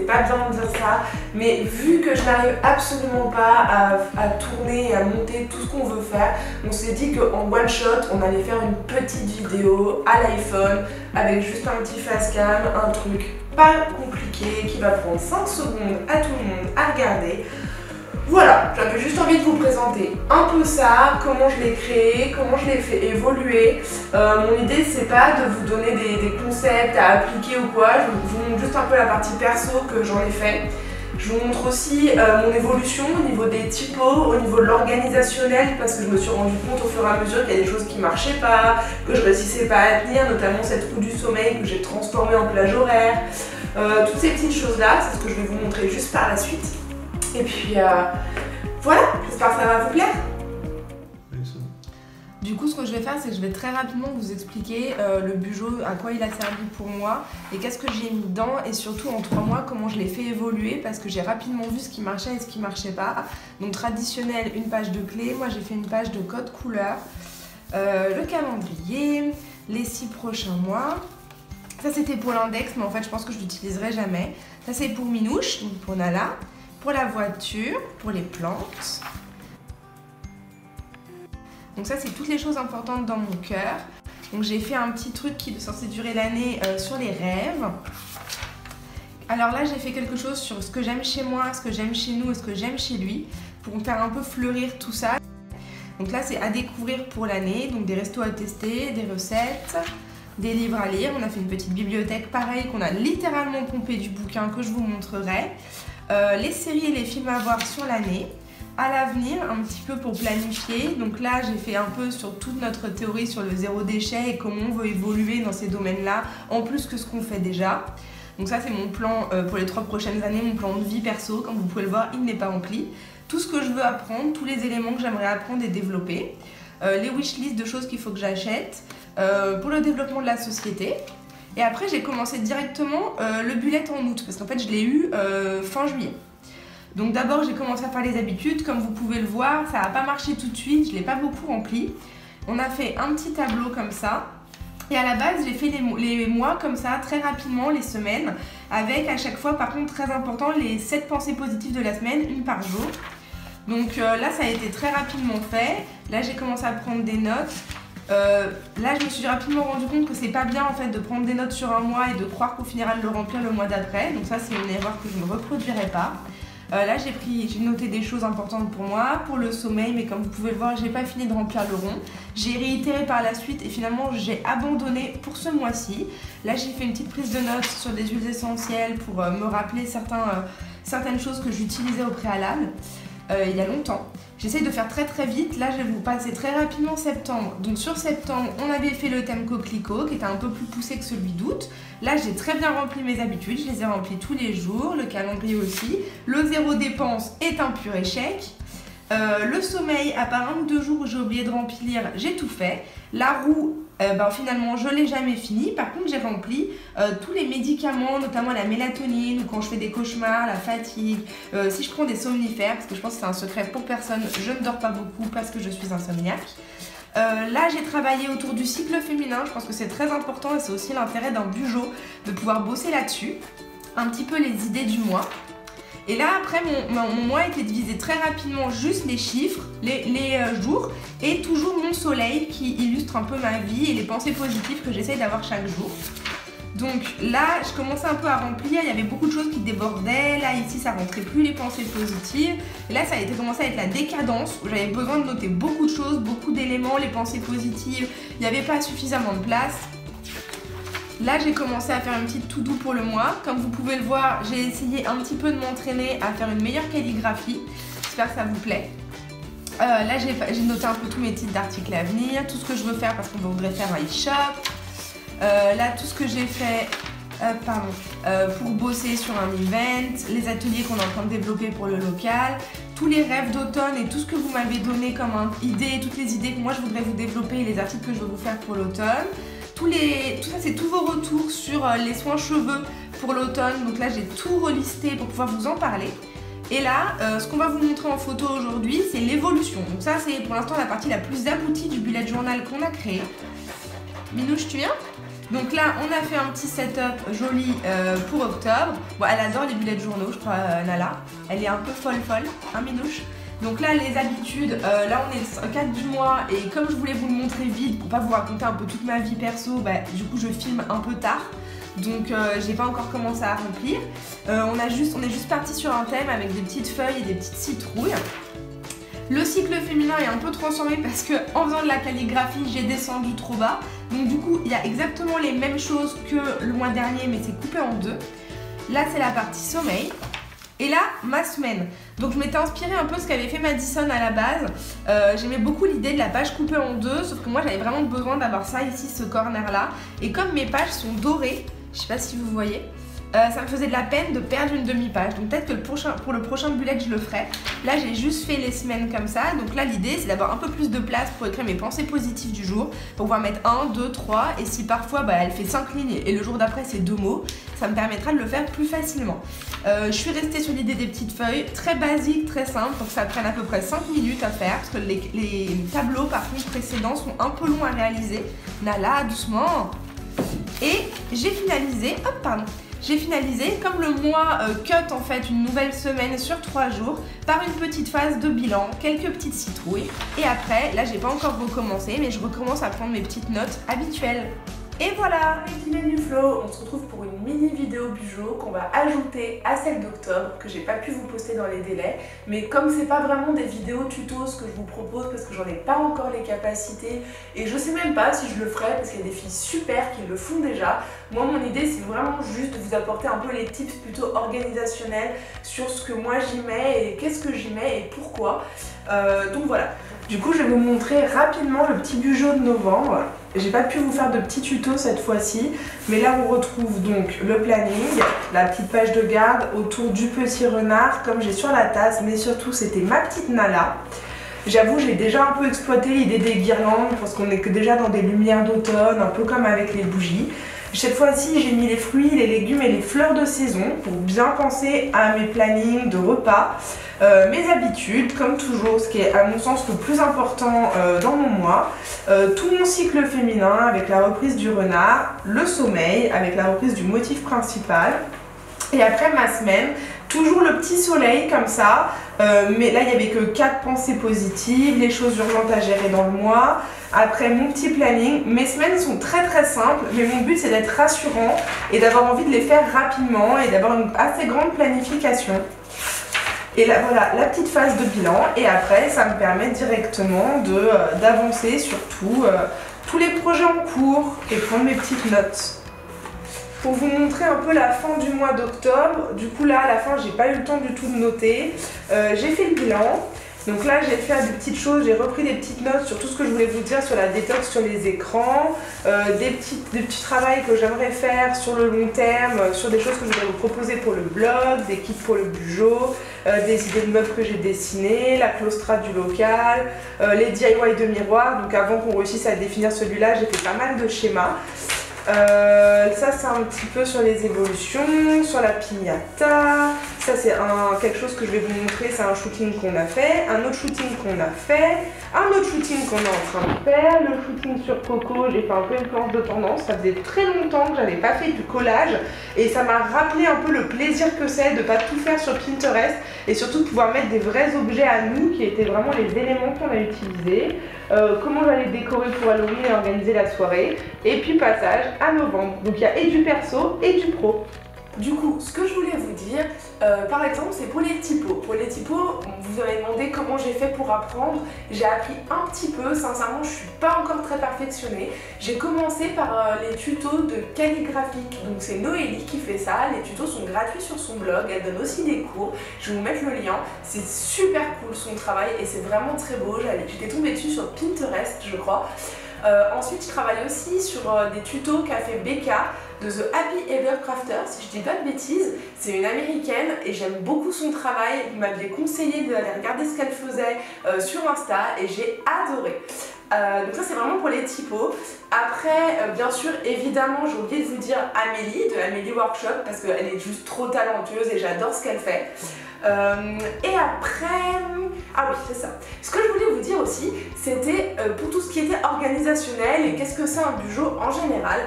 pas bien de dire ça, mais vu que je n'arrive absolument pas à tourner et à monter tout ce qu'on veut faire, on s'est dit qu'en one shot, on allait faire une petite vidéo à l'iPhone avec juste un petit facecam, un truc pas compliqué qui va prendre 5 secondes à tout le monde à regarder. Voilà, j'avais juste envie de vous présenter un peu ça, comment je l'ai créé, comment je l'ai fait évoluer. Mon idée c'est pas de vous donner des concepts à appliquer ou quoi, je vous montre juste un peu la partie perso que j'en ai fait. Je vous montre aussi mon évolution au niveau des typos, au niveau de l'organisationnel, parce que je me suis rendu compte au fur et à mesure qu'il y a des choses qui marchaient pas, que je réussissais pas à tenir, notamment cette roue du sommeil que j'ai transformée en plage horaire. Toutes ces petites choses là, c'est ce que je vais vous montrer juste par la suite. Et puis voilà, j'espère que ça va vous plaire. Du coup, ce que je vais faire, c'est que je vais très rapidement vous expliquer le Bujo, à quoi il a servi pour moi et qu'est-ce que j'ai mis dedans, et surtout en 3 mois, comment je l'ai fait évoluer, parce que j'ai rapidement vu ce qui marchait et ce qui marchait pas. Donc traditionnel, une page de clés, moi j'ai fait une page de code couleur, le calendrier, les 6 prochains mois. Ça c'était pour l'index, mais en fait je pense que je l'utiliserai jamais. Ça c'est pour Minouche, donc pour Nala. Pour la voiture, pour les plantes. Donc ça c'est toutes les choses importantes dans mon cœur. Donc j'ai fait un petit truc qui est censé durer l'année sur les rêves. Alors là j'ai fait quelque chose sur ce que j'aime chez moi, ce que j'aime chez nous et ce que j'aime chez lui, pour me faire un peu fleurir tout ça. Donc là c'est à découvrir pour l'année, donc des restos à tester, des recettes, des livres à lire. On a fait une petite bibliothèque pareil qu'on a littéralement pompé du bouquin que je vous montrerai. Les séries et les films à voir sur l'année, à l'avenir un petit peu pour planifier. Donc là j'ai fait un peu sur toute notre théorie sur le zéro déchet et comment on veut évoluer dans ces domaines là en plus que ce qu'on fait déjà. Donc ça c'est mon plan pour les 3 prochaines années, mon plan de vie perso. Comme vous pouvez le voir, il n'est pas rempli. Tout ce que je veux apprendre, tous les éléments que j'aimerais apprendre et développer, les wishlists de choses qu'il faut que j'achète pour le développement de la société. Et après j'ai commencé directement le bullet en août, parce qu'en fait je l'ai eu fin juillet. Donc d'abord j'ai commencé à faire les habitudes, comme vous pouvez le voir, ça n'a pas marché tout de suite, je ne l'ai pas beaucoup rempli. On a fait un petit tableau comme ça. Et à la base j'ai fait les mois comme ça, très rapidement, les semaines, avec à chaque fois par contre très important les 7 pensées positives de la semaine, une par jour. Donc là ça a été très rapidement fait, là j'ai commencé à prendre des notes. Là je me suis rapidement rendu compte que c'est pas bien en fait de prendre des notes sur un mois et de croire qu'on finira de le remplir le mois d'après, donc ça c'est une erreur que je ne reproduirai pas. Là j'ai noté des choses importantes pour moi, pour le sommeil, mais comme vous pouvez le voir j'ai pas fini de remplir le rond. J'ai réitéré par la suite et finalement j'ai abandonné pour ce mois-ci. Là j'ai fait une petite prise de notes sur des huiles essentielles pour me rappeler certaines choses que j'utilisais au préalable il y a longtemps. J'essaye de faire très vite, là je vais vous passer très rapidement septembre. Donc sur septembre, on avait fait le thème coquelicot qui était un peu plus poussé que celui d'août. Là j'ai très bien rempli mes habitudes, je les ai remplies tous les jours, le calendrier aussi. Le zéro dépense est un pur échec. Le sommeil, à part 1 ou 2 jours où j'ai oublié de remplir, j'ai tout fait. La roue, finalement je l'ai jamais fini. Par contre j'ai rempli tous les médicaments, notamment la mélatonine, ou quand je fais des cauchemars, la fatigue, si je prends des somnifères, parce que je pense que c'est un secret pour personne, je ne dors pas beaucoup parce que je suis insomniaque. Là j'ai travaillé autour du cycle féminin, je pense que c'est très important et c'est aussi l'intérêt d'un Bujo de pouvoir bosser là-dessus. Un petit peu les idées du mois. Et là après mon mois était divisé très rapidement, juste les chiffres, les jours, et toujours mon soleil qui illustre un peu ma vie et les pensées positives que j'essaye d'avoir chaque jour. Donc là je commençais un peu à remplir, il y avait beaucoup de choses qui débordaient, là ici ça rentrait plus les pensées positives. Et là ça a commencé à être la décadence où j'avais besoin de noter beaucoup de choses, beaucoup d'éléments, les pensées positives, il n'y avait pas suffisamment de place. Là j'ai commencé à faire une petite to-do pour le mois. Comme vous pouvez le voir, j'ai essayé un petit peu de m'entraîner à faire une meilleure calligraphie. J'espère que ça vous plaît. Là j'ai noté un peu tous mes titres d'articles à venir, tout ce que je veux faire parce qu'on voudrait faire un e-shop. Là tout ce que j'ai fait pour bosser sur un event, les ateliers qu'on est en train de développer pour le local, tous les rêves d'automne et tout ce que vous m'avez donné comme idée, toutes les idées que moi je voudrais vous développer et les articles que je veux vous faire pour l'automne. Tout ça c'est tous vos retours sur les soins cheveux pour l'automne, donc là j'ai tout relisté pour pouvoir vous en parler. Et là, ce qu'on va vous montrer en photo aujourd'hui, c'est l'évolution. Donc ça c'est pour l'instant la partie la plus aboutie du bullet journal qu'on a créé. Minouche, tu viens? Donc là, on a fait un petit setup joli pour octobre. Bon, elle adore les bullet journaux, je crois, Nala. Elle est un peu folle, un minouche. Donc là, les habitudes, là on est le 4 du mois et comme je voulais vous le montrer vite pour pas vous raconter un peu toute ma vie perso, bah, du coup je filme un peu tard. Donc j'ai pas encore commencé à remplir. On est juste parti sur un thème avec des petites feuilles et des petites citrouilles. Le cycle féminin est un peu transformé parce que en faisant de la calligraphie, j'ai descendu trop bas. Donc du coup, il y a exactement les mêmes choses que le mois dernier, mais c'est coupé en deux. Là, c'est la partie sommeil. Et là, ma semaine. Donc je m'étais inspirée un peu de ce qu'avait fait Madison à la base. J'aimais beaucoup l'idée de la page coupée en deux, sauf que moi j'avais vraiment besoin d'avoir ça ici, ce corner là. Et comme mes pages sont dorées, je sais pas si vous voyez, ça me faisait de la peine de perdre une demi-page. Donc peut-être que pour le prochain bullet je le ferai. Là j'ai juste fait les semaines comme ça. Donc là l'idée c'est d'avoir un peu plus de place pour écrire mes pensées positives du jour. Pour pouvoir mettre 1, 2, 3. Et si parfois bah, elle fait 5 lignes et le jour d'après c'est 2 mots, ça me permettra de le faire plus facilement. Je suis restée sur l'idée des petites feuilles, très basiques, très simples, pour que ça prenne à peu près 5 minutes à faire. Parce que les tableaux par contre précédents sont un peu longs à réaliser. Nala, doucement. Et j'ai finalisé, hop pardon. J'ai finalisé comme le mois cut en fait une nouvelle semaine sur 3 jours par une petite phase de bilan, quelques petites citrouilles et après, là j'ai pas encore recommencé mais je recommence à prendre mes petites notes habituelles. Et voilà, les Kiné du Flow, on se retrouve pour une mini vidéo bijou qu'on va ajouter à celle d'octobre que j'ai pas pu vous poster dans les délais, mais comme c'est pas vraiment des vidéos tutos ce que je vous propose parce que j'en ai pas encore les capacités et je sais même pas si je le ferai parce qu'il y a des filles super qui le font déjà. Moi mon idée c'est vraiment juste de vous apporter un peu les tips plutôt organisationnels sur ce que moi j'y mets et qu'est-ce que j'y mets et pourquoi. Donc voilà. Du coup je vais vous montrer rapidement le petit bijou de novembre. J'ai pas pu vous faire de petits tutos cette fois-ci, mais là on retrouve donc le planning, la petite page de garde autour du petit renard comme j'ai sur la tasse, mais surtout c'était ma petite Nala. J'avoue j'ai déjà un peu exploité l'idée des guirlandes parce qu'on est déjà dans des lumières d'automne, un peu comme avec les bougies. Cette fois-ci j'ai mis les fruits, les légumes et les fleurs de saison pour bien penser à mes plannings de repas. Mes habitudes, comme toujours, ce qui est à mon sens le plus important dans mon mois, tout mon cycle féminin avec la reprise du renard, le sommeil avec la reprise du motif principal, et après ma semaine, toujours le petit soleil comme ça, mais là il n'y avait que 4 pensées positives, les choses urgentes à gérer dans le mois, après mon petit planning. Mes semaines sont très simples, mais mon but c'est d'être rassurant et d'avoir envie de les faire rapidement et d'avoir une assez grande planification. Et là, voilà, la petite phase de bilan. Et après, ça me permet directement d'avancer sur tous les projets en cours et prendre mes petites notes. Pour vous montrer un peu la fin du mois d'octobre, du coup là, à la fin, j'ai pas eu le temps du tout de noter. J'ai fait le bilan. Donc là, j'ai fait des petites choses, j'ai repris des petites notes sur tout ce que je voulais vous dire sur la détox sur les écrans, des petits travaux que j'aimerais faire sur le long terme, sur des choses que je voudrais vous proposer pour le blog, des kits pour le bujo, des idées de meubles que j'ai dessinées, la claustra du local, les DIY de miroirs. Donc avant qu'on réussisse à définir celui-là, j'ai fait pas mal de schémas. Ça c'est un petit peu sur les évolutions, sur la piñata. Ça c'est quelque chose que je vais vous montrer, c'est un shooting qu'on a fait, un autre shooting qu'on a fait, un autre shooting qu'on est en train de faire, le shooting sur Coco, j'ai fait un peu une planche de tendance, ça faisait très longtemps que j'avais pas fait du collage et ça m'a rappelé un peu le plaisir que c'est de pas tout faire sur Pinterest et surtout de pouvoir mettre des vrais objets à nous qui étaient vraiment les éléments qu'on a utilisés, comment j'allais décorer pour Halloween et organiser la soirée, et puis passage à novembre. Donc il y a et du perso et du pro. Du coup, ce que je voulais vous dire, par exemple, c'est pour les typos. Pour les typos, vous avez demandé comment j'ai fait pour apprendre. J'ai appris un petit peu, sincèrement, je suis pas encore très perfectionnée. J'ai commencé par les tutos de calligraphie. Donc c'est Noélie qui fait ça. Les tutos sont gratuits sur son blog. Elle donne aussi des cours. Je vais vous mettre le lien. C'est super cool son travail et c'est vraiment très beau. J'étais tombée dessus sur Pinterest, je crois. Ensuite, je travaille aussi sur des tutos qu'a fait Becca de The Happy Ever Crafter, si je dis pas de bêtises. C'est une américaine et j'aime beaucoup son travail. Vous m'aviez conseillé d'aller regarder ce qu'elle faisait sur Insta et j'ai adoré. Donc ça c'est vraiment pour les typos. Après, bien sûr, évidemment, j'ai oublié de vous dire Amélie, de Amélie Workshop, parce qu'elle est juste trop talentueuse et j'adore ce qu'elle fait. Et après, Ah oui, c'est ça. Ce que je voulais vous dire aussi, c'était pour tout ce qui était organisationnel et qu'est-ce que c'est un bugeot en général.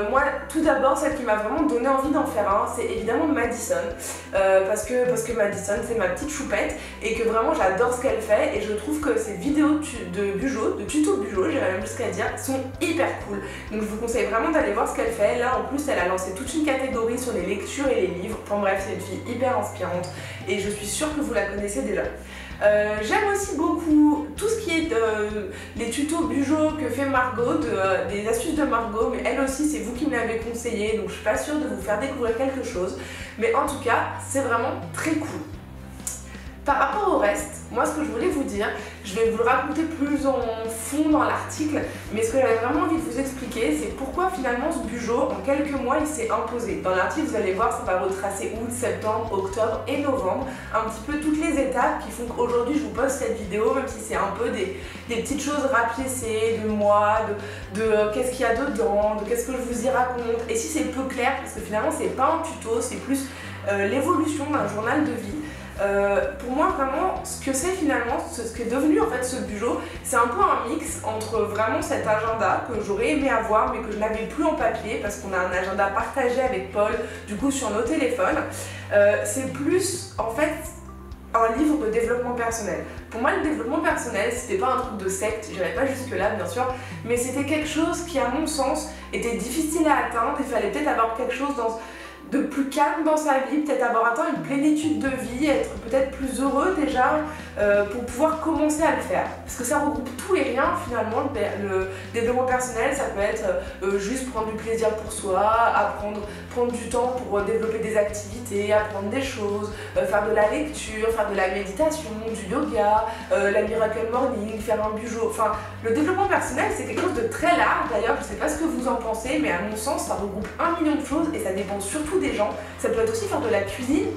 Moi, tout d'abord, celle qui m'a vraiment donné envie d'en faire un, c'est évidemment Madison. Parce que Madison, c'est ma petite choupette et que vraiment j'adore ce qu'elle fait et je trouve que ses vidéos de bugeot, de tuto bugeot, j'irais même jusqu'à dire, sont hyper cool. Donc je vous conseille vraiment d'aller voir ce qu'elle fait. Là, en plus, elle a lancé toute une catégorie sur les lectures et les livres. Enfin bref, c'est une fille hyper inspirante et je suis sûre que vous la connaissez déjà. J'aime aussi beaucoup tout ce qui est les tutos bugeot que fait Margot, des astuces de Margot, mais elle aussi c'est vous qui me l'avez conseillé, donc je suis pas sûre de vous faire découvrir quelque chose, mais en tout cas c'est vraiment très cool. Par rapport au reste, moi ce que je voulais vous dire, je vais vous le raconter plus en fond dans l'article, mais ce que j'avais vraiment envie de vous expliquer, c'est pourquoi finalement ce bugeot, en quelques mois, il s'est imposé. Dans l'article, vous allez voir, ça va retracer août, septembre, octobre et novembre, un petit peu toutes les étapes qui font qu'aujourd'hui je vous poste cette vidéo, même si c'est un peu des petites choses rapiécées de moi, de qu'est-ce qu'il y a dedans, de qu'est-ce que je vous y raconte, et si c'est peu clair, parce que finalement c'est pas un tuto, c'est plus l'évolution d'un journal de vie. Pour moi vraiment ce que c'est finalement, ce qui est devenu en fait ce bugeot, c'est un peu un mix entre vraiment cet agenda que j'aurais aimé avoir mais que je n'avais plus en papier parce qu'on a un agenda partagé avec Paul du coup sur nos téléphones. C'est plus en fait un livre de développement personnel. Pour moi le développement personnel c'était pas un truc de secte, j'irais pas jusque là bien sûr, mais c'était quelque chose qui à mon sens était difficile à atteindre. Il fallait peut-être avoir quelque chose de plus calme dans sa vie, peut-être avoir atteint une plénitude de vie, être peut-être plus heureux déjà pour pouvoir commencer à le faire. Parce que ça regroupe tout et rien finalement, le développement personnel, ça peut être juste prendre du plaisir pour soi, prendre du temps pour développer des activités, apprendre des choses, faire de la lecture, faire de la méditation, du yoga, la Miracle Morning, faire un bugeot. Enfin, le développement personnel c'est quelque chose de très large d'ailleurs, je sais pas ce que vous en pensez, mais à mon sens ça regroupe 1 million de choses et ça dépend surtout des gens. Ça peut être aussi faire de la cuisine.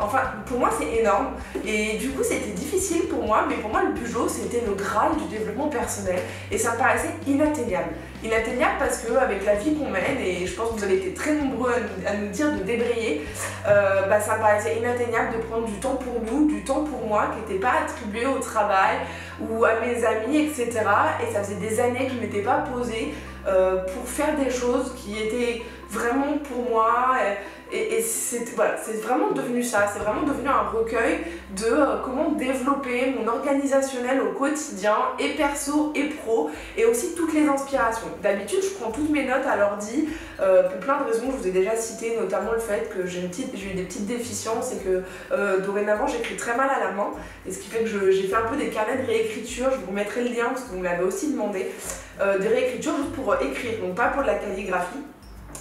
Enfin, pour moi c'est énorme et du coup c'était difficile pour moi, mais pour moi le bugeot c'était le graal du développement personnel et ça me paraissait inatteignable. Inatteignable parce que avec la vie qu'on mène, et je pense que vous avez été très nombreux à nous dire de débrayer, ça me paraissait inatteignable de prendre du temps pour nous, du temps pour moi qui n'était pas attribué au travail ou à mes amis, etc. Et ça faisait des années que je ne m'étais pas posée pour faire des choses qui étaient vraiment pour moi et c'est voilà, vraiment devenu ça, c'est vraiment devenu un recueil de comment développer mon organisationnel au quotidien et perso et pro et aussi toutes les inspirations. D'habitude je prends toutes mes notes à l'ordi pour plein de raisons, je vous ai déjà cité notamment le fait que j'ai eu des petites déficiences et que dorénavant j'écris très mal à la main et ce qui fait que j'ai fait un peu des carnets de réécriture, je vous mettrai le lien parce que vous me l'avez aussi demandé, des réécritures juste pour écrire, donc pas pour de la calligraphie.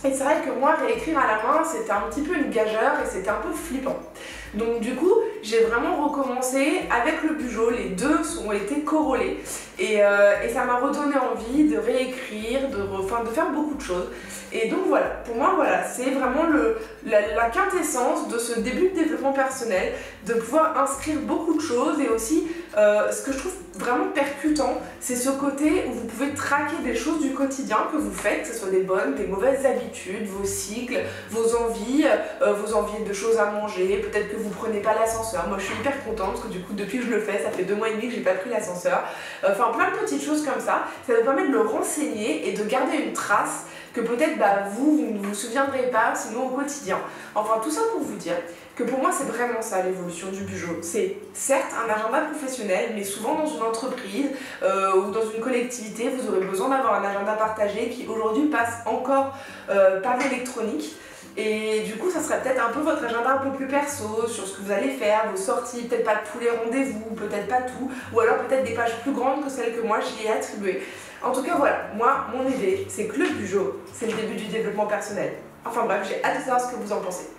Et c'est vrai que moi, réécrire à la main, c'était un petit peu une gageure et c'était un peu flippant. Donc du coup, j'ai vraiment recommencé avec le bugeot, les deux ont été corrélés et ça m'a redonné envie de réécrire, de faire beaucoup de choses. Et donc voilà, pour moi voilà, c'est vraiment la quintessence de ce début de développement personnel, de pouvoir inscrire beaucoup de choses et aussi ce que je trouve vraiment percutant, c'est ce côté où vous pouvez traquer des choses du quotidien que vous faites, que ce soit des bonnes, des mauvaises habitudes, vos cycles, vos envies de choses à manger, peut-être que vous prenez pas l'ascenseur. Moi je suis hyper contente parce que du coup depuis que je le fais, ça fait 2 mois et demi que j'ai pas pris l'ascenseur. Enfin plein de petites choses comme ça vous permet de le renseigner et de garder une trace que peut-être vous ne vous souviendrez pas sinon au quotidien. Enfin tout ça pour vous dire que pour moi c'est vraiment ça l'évolution du bugeot. C'est certes un agenda professionnel, mais souvent dans une entreprise ou dans une collectivité, vous aurez besoin d'avoir un agenda partagé qui aujourd'hui passe encore par l'électronique. Et du coup ça serait peut-être un peu votre agenda un peu plus perso sur ce que vous allez faire, vos sorties, peut-être pas tous les rendez-vous, peut-être pas tout, ou alors peut-être des pages plus grandes que celles que moi j'y ai attribuées. En tout cas voilà, moi mon idée c'est que le bugeot c'est le début du développement personnel. Enfin bref, j'ai hâte de savoir ce que vous en pensez.